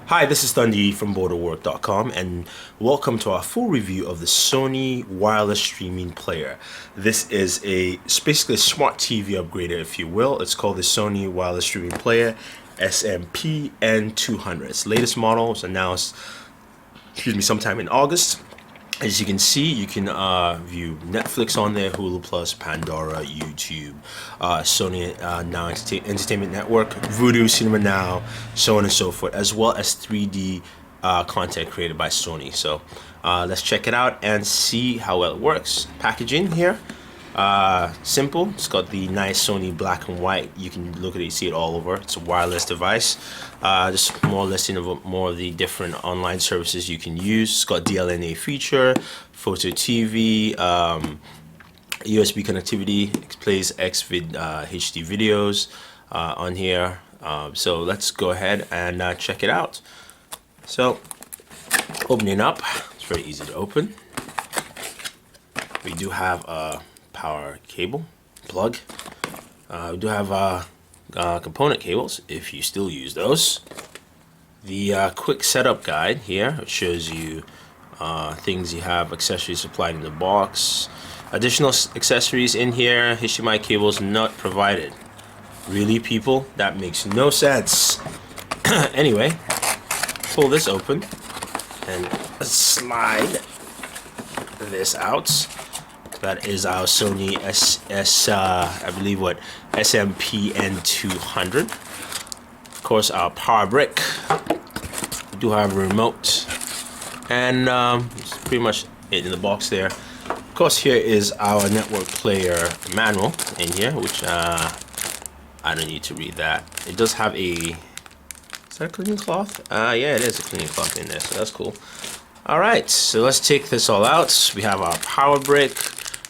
Hi, this is Thundy from Booredatwork.com, and welcome to our full review of the Sony wireless streaming player. This is basically a smart TV upgrader, if you will. It's called the Sony wireless streaming player SMP-N200. Its latest model was announced, sometime in August. As you can see, you can view Netflix on there, Hulu Plus, Pandora, YouTube, Sony Now Entertainment Network, Vudu, Cinema Now, so on and so forth, as well as 3D content created by Sony. So let's check it out and see how well it works. Packaging here, simple. It's got the nice Sony black and white. You can look at it, you see it all over. It's a wireless device. Just more listing of more of the different online services you can use. It's got DLNA feature, photo TV, USB connectivity. It plays Xvid HD videos on here. So let's go ahead and check it out. So opening up, it's very easy to open. We do have a power cable plug. We do have component cables if you still use those. The quick setup guide here shows you things you have, accessories supplied in the box, additional accessories in here. HDMI cables not provided. Really, people? That makes no sense. Anyway, pull this open and slide this out. That is our Sony SMP-N200. Of course, our power brick. We do have a remote, and it's pretty much it in the box there. Of course, here is our network player manual in here, which I don't need to read that. It does have is that a cleaning cloth? Yeah, it is a cleaning cloth in there, so that's cool. All right, so let's take this all out. We have our power brick,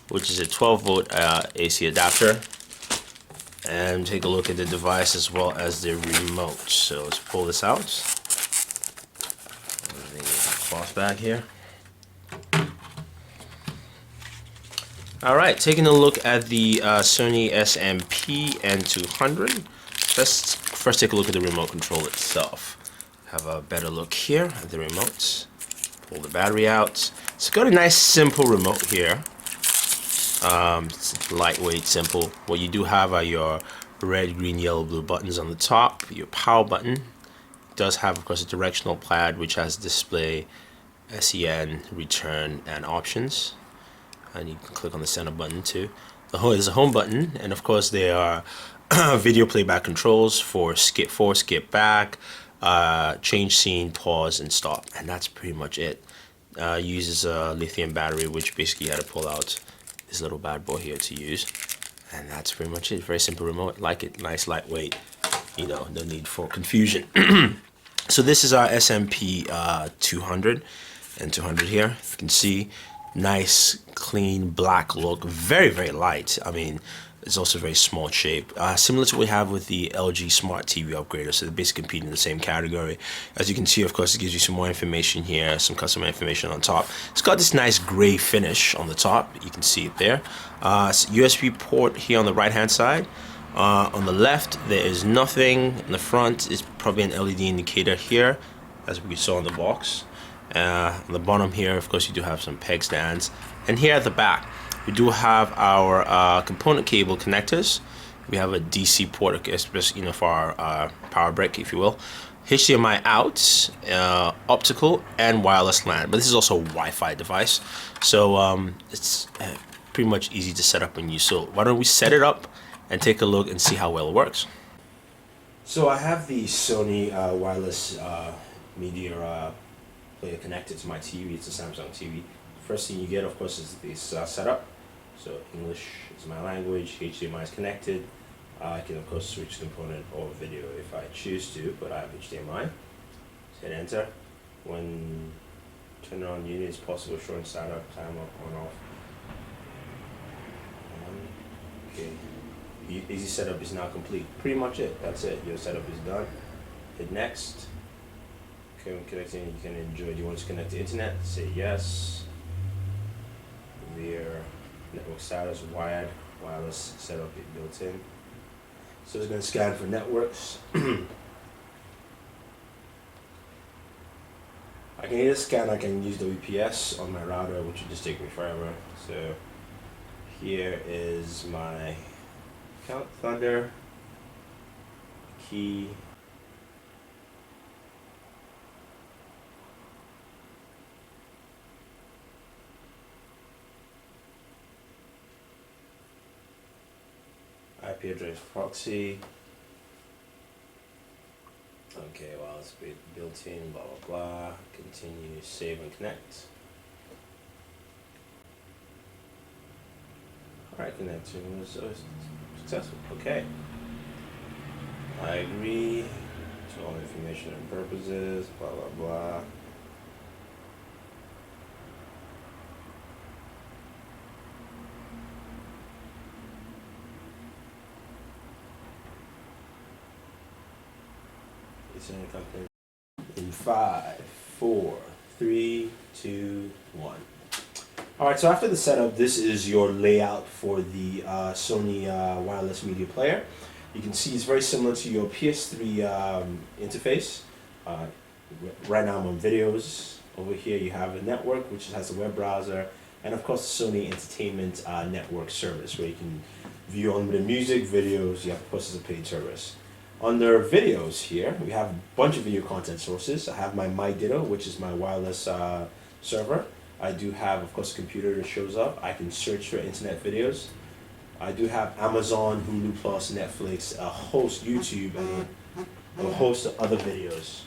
which is a 12-volt AC adapter, and take a look at the device as well as the remote. So let's pull this out. Everything is cloth bag here. All right, taking a look at the Sony SMP-N200. Let's first take a look at the remote control itself. Have a better look here at the remote. Pull the battery out. It's got a nice simple remote here. It's lightweight, simple. What you do have are your red, green, yellow, blue buttons on the top. Your power button. It does have, of course, a directional pad which has display, SEN, return, and options. And you can click on the center button too. There's a home button, and of course there are video playback controls for skip forward, skip back, change scene, pause, and stop. And that's pretty much it. Uses a lithium battery, which basically you had to pull out this little bad boy here to use, and that's pretty much it. Very simple remote, like it, nice, lightweight, no need for confusion. So this is our SMP-200 and 200 here. You can see nice clean black look, very, very light. I mean, it's also very small shape, similar to what we have with the LG Smart TV upgrader. So they're basically competing in the same category. As you can see, of course, it gives you some more information here, some customer information on top. It's got this nice gray finish on the top. You can see it there. USB port here on the right hand side. On the left, there is nothing. In the front is probably an LED indicator here, as we saw in the box. On the bottom here, of course, you do have some peg stands. And here at the back, we do have our component cable connectors. We have a DC port, especially for our power brick, if you will. HDMI out, optical, and wireless LAN. But this is also a Wi-Fi device, so it's pretty much easy to set up and use. So why don't we set it up and take a look and see how well it works. So I have the Sony wireless media player connected to my TV. It's a Samsung TV. First thing you get, of course, is this setup. So English is my language, HDMI is connected. I can, of course, switch component or video if I choose to, but I have HDMI. Hit enter. When turn on unit, it's possible showing startup, timer, on, off. Okay. Easy setup is now complete. Pretty much it. That's it. Your setup is done. Hit next. Connecting, you can enjoy. Do you want to connect to internet? Say yes. Via network status, wired, wireless setup built in. So it's going to scan for networks. I can either scan, I can use the VPS on my router, which would just take me forever. So here is my account, Thunder, key, IP address proxy. Okay, well, it's built in, blah, blah, blah. Continue, save, and connect. Alright, connection was successful. Okay. I agree to all information and purposes, blah, blah, blah. It's in a company. In 5, 4, 3, 2, 1. Alright, so after the setup, this is your layout for the Sony wireless media player. You can see it's very similar to your PS3 interface. Right now I'm on videos. Over here you have a network which has a web browser, and of course the Sony Entertainment Network service where you can view unlimited music, videos. You have, of course, it's a paid service. Under videos here, we have a bunch of video content sources. I have my MyDitto, which is my wireless server. I do have, of course, a computer that shows up. I can search for internet videos. I do have Amazon, Hulu Plus, Netflix, a host YouTube, and a host of other videos.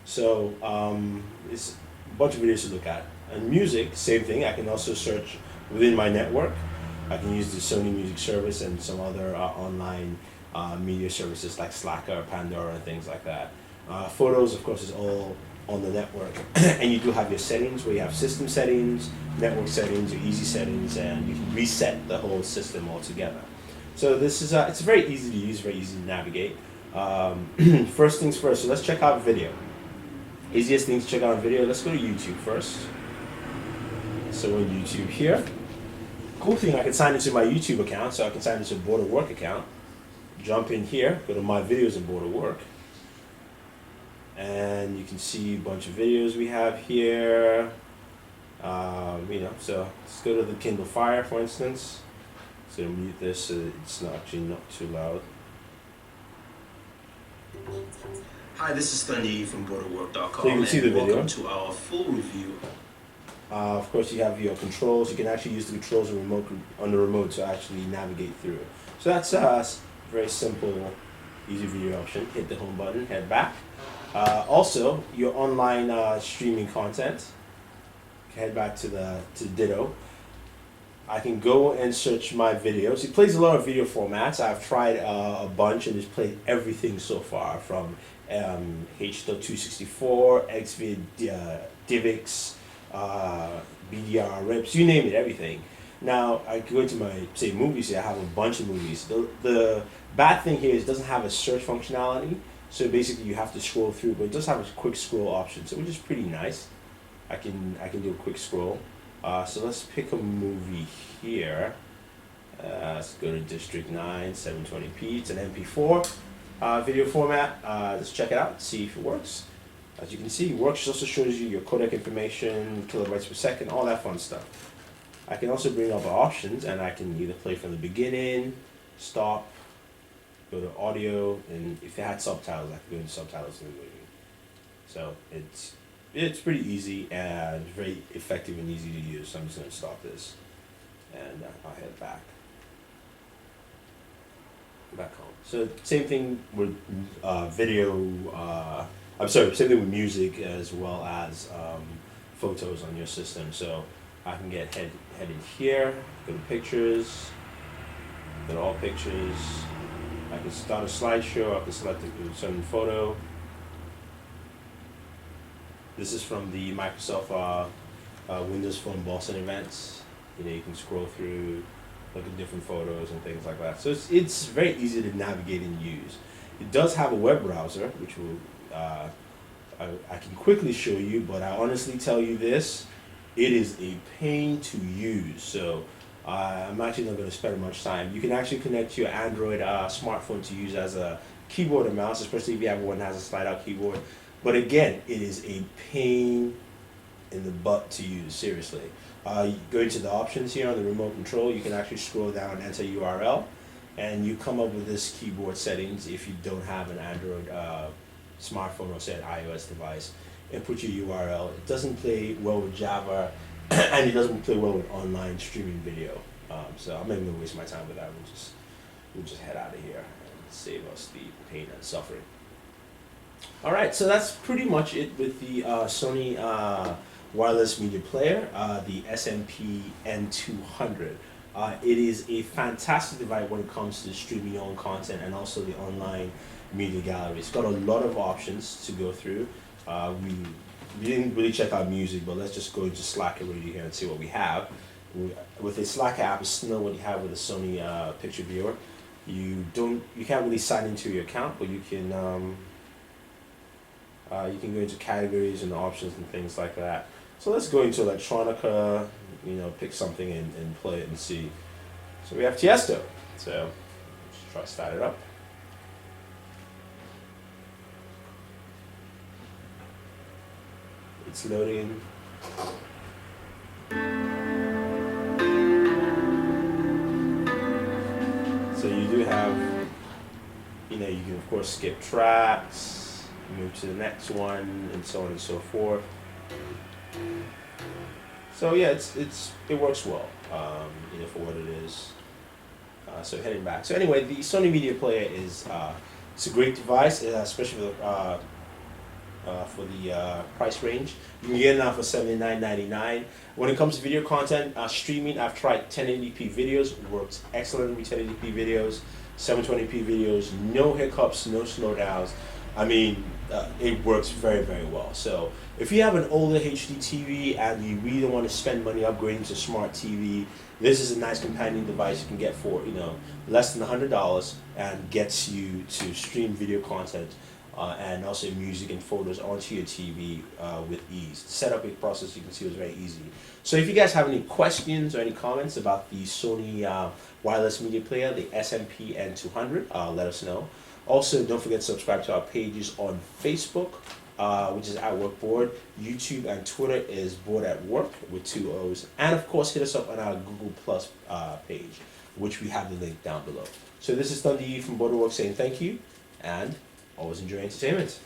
So it's a bunch of videos to look at. And music, same thing. I can also search within my network. I can use the Sony Music Service and some other online media services like Slacker, Pandora, and things like that. Photos, of course, is all on the network. And you do have your settings where you have system settings, network settings, your easy settings, and you can reset the whole system altogether. So this is it's very easy to use, very easy to navigate. First things first, so let's check out video. Easiest thing to check out video, let's go to YouTube first. So on YouTube here. Cool thing, I can sign into my YouTube account, so I can sign into a Booredatwork account. Jump in here, go to my videos in Booredatwork. And you can see a bunch of videos we have here. So let's go to the Kindle Fire, for instance. So mute this so it's not too loud. Hi, this is Thunder from Booredatwork.com. So you can see the video. Welcome to our full review. Of course, you have your controls. You can actually use the controls on the remote to actually navigate through. So that's very simple, easy video option. Hit the home button, head back. Also, your online streaming content. Head back to Ditto. I can go and search my videos. It plays a lot of video formats. I've tried a bunch and it's played everything so far from H.264, Xvid, Divx, BDR, rips, you name it, everything. Now, I go into my, say, movies here. I have a bunch of movies. The bad thing here is it doesn't have a search functionality. So basically you have to scroll through, but it does have a quick scroll option, so which is pretty nice. I can do a quick scroll. So let's pick a movie here. Let's go to District 9, 720p. It's an MP4 video format. Let's check it out, see if it works. As you can see, it works. It also shows you your codec information, kilobytes per second, all that fun stuff. I can also bring up options, and I can either play from the beginning, stop, go to audio, and if it had subtitles, I could go into subtitles in the movie. So it's pretty easy and very effective and easy to use. So I'm just going to stop this, and I'll head back home. So same thing with video. Same thing with music as well as photos on your system. So I can get headed here, go to pictures, go to all pictures. I can start a slideshow, I can select a certain photo. This is from the Microsoft Windows Phone Boston events. You can scroll through, look at different photos and things like that. So it's very easy to navigate and use. It does have a web browser, which will I can quickly show you, but I honestly tell you this, it is a pain to use. So I'm actually not going to spend much time. You can actually connect your Android smartphone to use as a keyboard and mouse, especially if you have one that has a slide-out keyboard. But again, it is a pain in the butt to use, seriously. You go into the options here on the remote control, you can actually scroll down, enter URL, and you come up with this keyboard settings if you don't have an Android smartphone or say an iOS device, and put your URL. It doesn't play well with Java, and it doesn't play well with online streaming video. So I'm not even gonna waste my time with that. We'll just head out of here and save us the pain and suffering. All right, so that's pretty much it with the Sony wireless media player, the SMP-N200. It is a fantastic device when it comes to streaming your own content and also the online media gallery. It's got a lot of options to go through. We didn't really check out music, but let's just go into Slack already here and see what we have. With the Slack app, it's similar to what you have with the Sony picture viewer. You can't really sign into your account, but you can go into categories and options and things like that. So let's go into electronica, pick something and play it and see. So we have Tiesto. So let's try to start it up. It's loading. So you do have, you can of course skip tracks, move to the next one, and so on and so forth. So yeah, it works well, for what it is. So heading back. So anyway, the Sony Media Player is it's a great device, especially for the price range. You can get it now for $79.99. When it comes to video content streaming, I've tried 1080p videos. It works excellent with 1080p videos, 720p videos, no hiccups, no slowdowns. I mean, it works very, very well. So if you have an older HD TV and you really want to spend money upgrading to smart TV, this is a nice companion device you can get for less than $100 and gets you to stream video content and also music and photos onto your TV with ease. The setup process, you can see, was very easy. So if you guys have any questions or any comments about the Sony wireless media player, the SMP-N200, let us know. Also, don't forget to subscribe to our pages on Facebook, which is at Work Board. YouTube and Twitter is Board at Work with 2 O's. And of course, hit us up on our Google Plus page, which we have the link down below. So this is Thunder from Booredatwork saying thank you, and always enjoy entertainment.